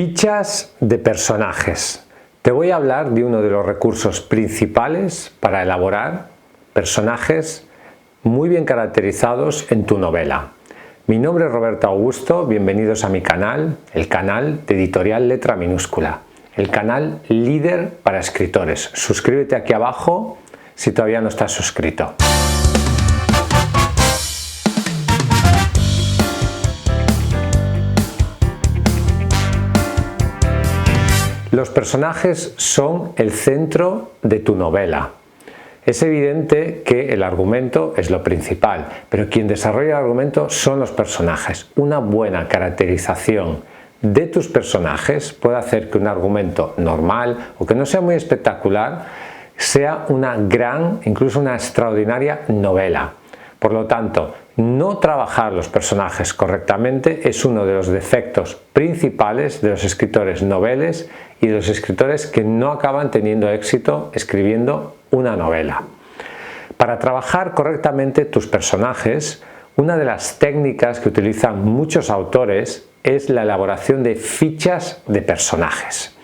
Fichas de personajes. Te voy a hablar de uno de los recursos principales para elaborar personajes muy bien caracterizados en tu novela. Mi nombre es Roberto Augusto, bienvenidos a mi canal, el canal de Editorial Letra Minúscula, el canal líder para escritores. Suscríbete aquí abajo si todavía no estás suscrito. Los personajes son el centro de tu novela. Es evidente que el argumento es lo principal, pero quien desarrolla el argumento son los personajes. Una buena caracterización de tus personajes puede hacer que un argumento normal o que no sea muy espectacular sea una gran, incluso una extraordinaria novela. Por lo tanto, no trabajar los personajes correctamente es uno de los defectos principales de los escritores noveles y de los escritores que no acaban teniendo éxito escribiendo una novela. Para trabajar correctamente tus personajes, una de las técnicas que utilizan muchos autores es la elaboración de fichas de personajes.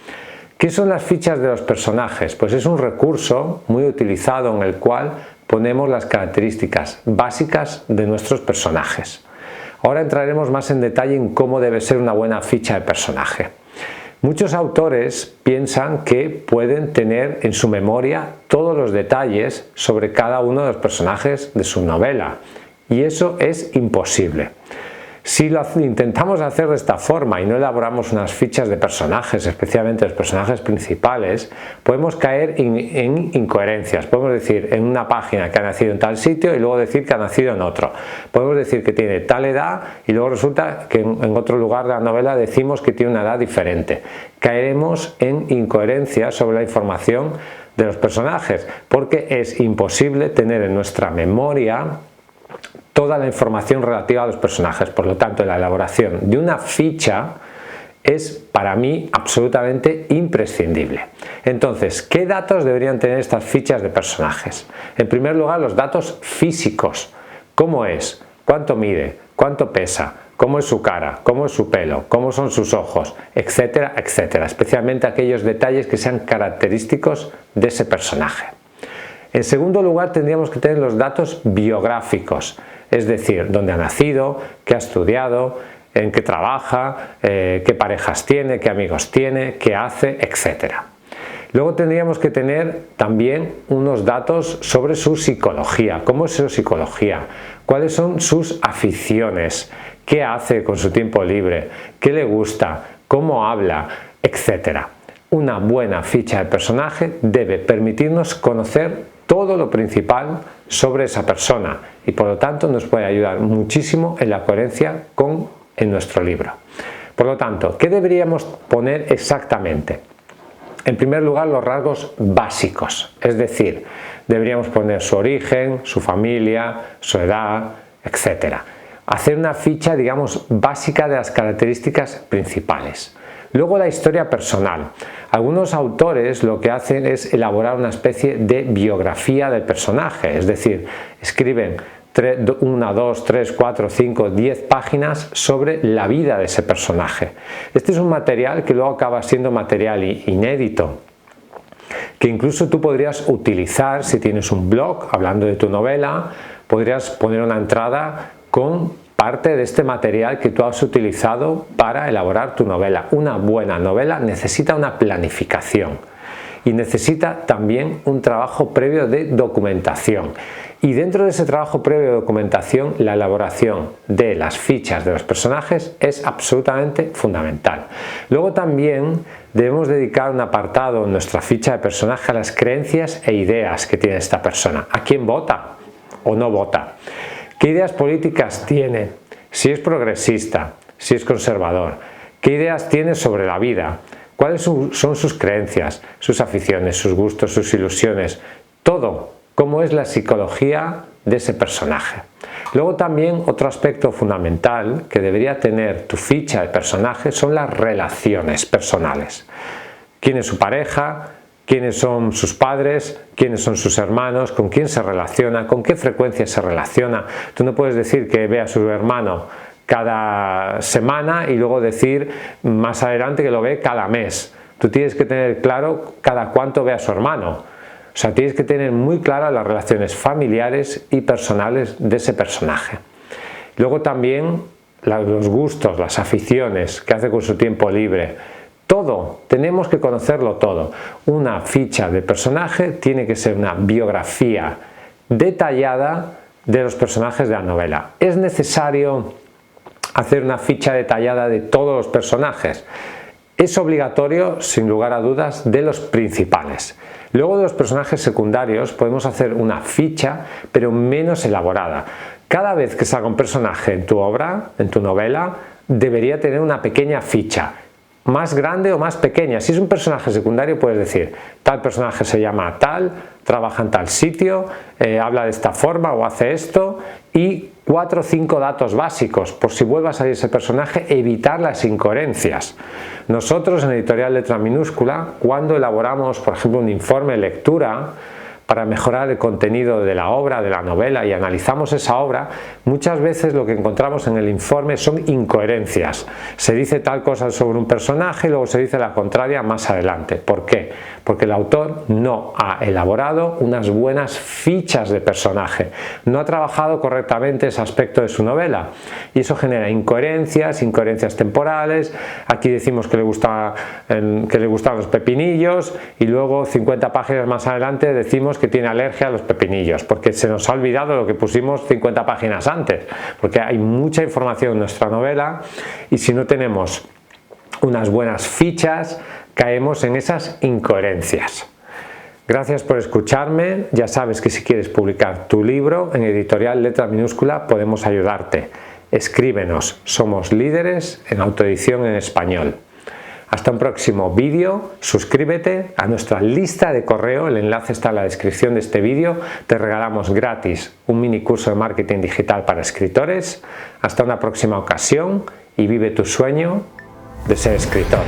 ¿Qué son las fichas de los personajes? Pues es un recurso muy utilizado en el cual ponemos las características básicas de nuestros personajes. Ahora entraremos más en detalle en cómo debe ser una buena ficha de personaje. Muchos autores piensan que pueden tener en su memoria todos los detalles sobre cada uno de los personajes de su novela, y eso es imposible. Si lo intentamos hacer de esta forma y no elaboramos unas fichas de personajes, especialmente los personajes principales, podemos caer en incoherencias. Podemos decir en una página que ha nacido en tal sitio y luego decir que ha nacido en otro. Podemos decir que tiene tal edad y luego resulta que en otro lugar de la novela decimos que tiene una edad diferente. Caeremos en incoherencias sobre la información de los personajes porque es imposible tener en nuestra memoria toda la información relativa a los personajes. Por lo tanto, la elaboración de una ficha es para mí absolutamente imprescindible. Entonces, ¿qué datos deberían tener estas fichas de personajes? En primer lugar, los datos físicos. ¿Cómo es? ¿Cuánto mide? ¿Cuánto pesa? ¿Cómo es su cara? ¿Cómo es su pelo? ¿Cómo son sus ojos? Etcétera, etcétera. Especialmente aquellos detalles que sean característicos de ese personaje. En segundo lugar, tendríamos que tener los datos biográficos, es decir, dónde ha nacido, qué ha estudiado, en qué trabaja, qué parejas tiene, qué amigos tiene, qué hace, etc. Luego tendríamos que tener también unos datos sobre su psicología. ¿Cómo es su psicología? ¿Cuáles son sus aficiones? ¿Qué hace con su tiempo libre? ¿Qué le gusta? ¿Cómo habla? Etcétera. Una buena ficha de personaje debe permitirnos conocer todo lo principal sobre esa persona y por lo tanto nos puede ayudar muchísimo en la coherencia en nuestro libro. Por lo tanto, ¿qué deberíamos poner exactamente? En primer lugar, los rasgos básicos, es decir, deberíamos poner su origen, su familia, su edad, etc. Hacer una ficha, digamos, básica de las características principales. Luego la historia personal. Algunos autores lo que hacen es elaborar una especie de biografía del personaje, es decir, escriben 1, 2, 3, 4, 5, 10 páginas sobre la vida de ese personaje. Este es un material que luego acaba siendo material inédito, que incluso tú podrías utilizar si tienes un blog hablando de tu novela, podrías poner una entrada con parte de este material que tú has utilizado para elaborar tu novela. Una buena novela necesita una planificación y necesita también un trabajo previo de documentación. Y dentro de ese trabajo previo de documentación, la elaboración de las fichas de los personajes es absolutamente fundamental. Luego también debemos dedicar un apartado en nuestra ficha de personaje a las creencias e ideas que tiene esta persona. ¿A quién vota o no vota? ¿Qué ideas políticas tiene? Si es progresista, si es conservador. ¿Qué ideas tiene sobre la vida? ¿Cuáles son sus creencias, sus aficiones, sus gustos, sus ilusiones? Todo. ¿Cómo es la psicología de ese personaje? Luego también otro aspecto fundamental que debería tener tu ficha de personaje son las relaciones personales. ¿Quién es su pareja? ¿Quiénes son sus padres? ¿Quiénes son sus hermanos? ¿Con quién se relaciona? ¿Con qué frecuencia se relaciona? Tú no puedes decir que ve a su hermano cada semana y luego decir más adelante que lo ve cada mes. Tú tienes que tener claro cada cuánto ve a su hermano. O sea, tienes que tener muy claras las relaciones familiares y personales de ese personaje. Luego también los gustos, las aficiones, qué hace con su tiempo libre. Todo, tenemos que conocerlo todo. Una ficha de personaje tiene que ser una biografía detallada de los personajes de la novela. ¿Es necesario hacer una ficha detallada de todos los personajes? Es obligatorio, sin lugar a dudas, de los principales. Luego de los personajes secundarios podemos hacer una ficha, pero menos elaborada. Cada vez que salga un personaje en tu obra, en tu novela, debería tener una pequeña ficha, más grande o más pequeña. Si es un personaje secundario puedes decir, tal personaje se llama tal, trabaja en tal sitio, habla de esta forma o hace esto, y 4 o 5 datos básicos, por si vuelve a salir ese personaje, evitar las incoherencias. Nosotros en Editorial Letra Minúscula, cuando elaboramos, por ejemplo, un informe de lectura para mejorar el contenido de la obra, de la novela, y analizamos esa obra, muchas veces lo que encontramos en el informe son incoherencias. Se dice tal cosa sobre un personaje y luego se dice la contraria más adelante. ¿Por qué? Porque el autor no ha elaborado unas buenas fichas de personaje, no ha trabajado correctamente ese aspecto de su novela y eso genera incoherencias temporales. Aquí decimos que le gustan los pepinillos y luego 50 páginas más adelante decimos que tiene alergia a los pepinillos, porque se nos ha olvidado lo que pusimos 50 páginas antes, porque hay mucha información en nuestra novela y si no tenemos unas buenas fichas caemos en esas incoherencias. Gracias por escucharme. Ya sabes que si quieres publicar tu libro en Editorial Letra Minúscula podemos ayudarte. Escríbenos, somos líderes en autoedición en español. Hasta un próximo vídeo, suscríbete a nuestra lista de correo, el enlace está en la descripción de este vídeo, te regalamos gratis un mini curso de marketing digital para escritores. Hasta una próxima ocasión y vive tu sueño de ser escritor.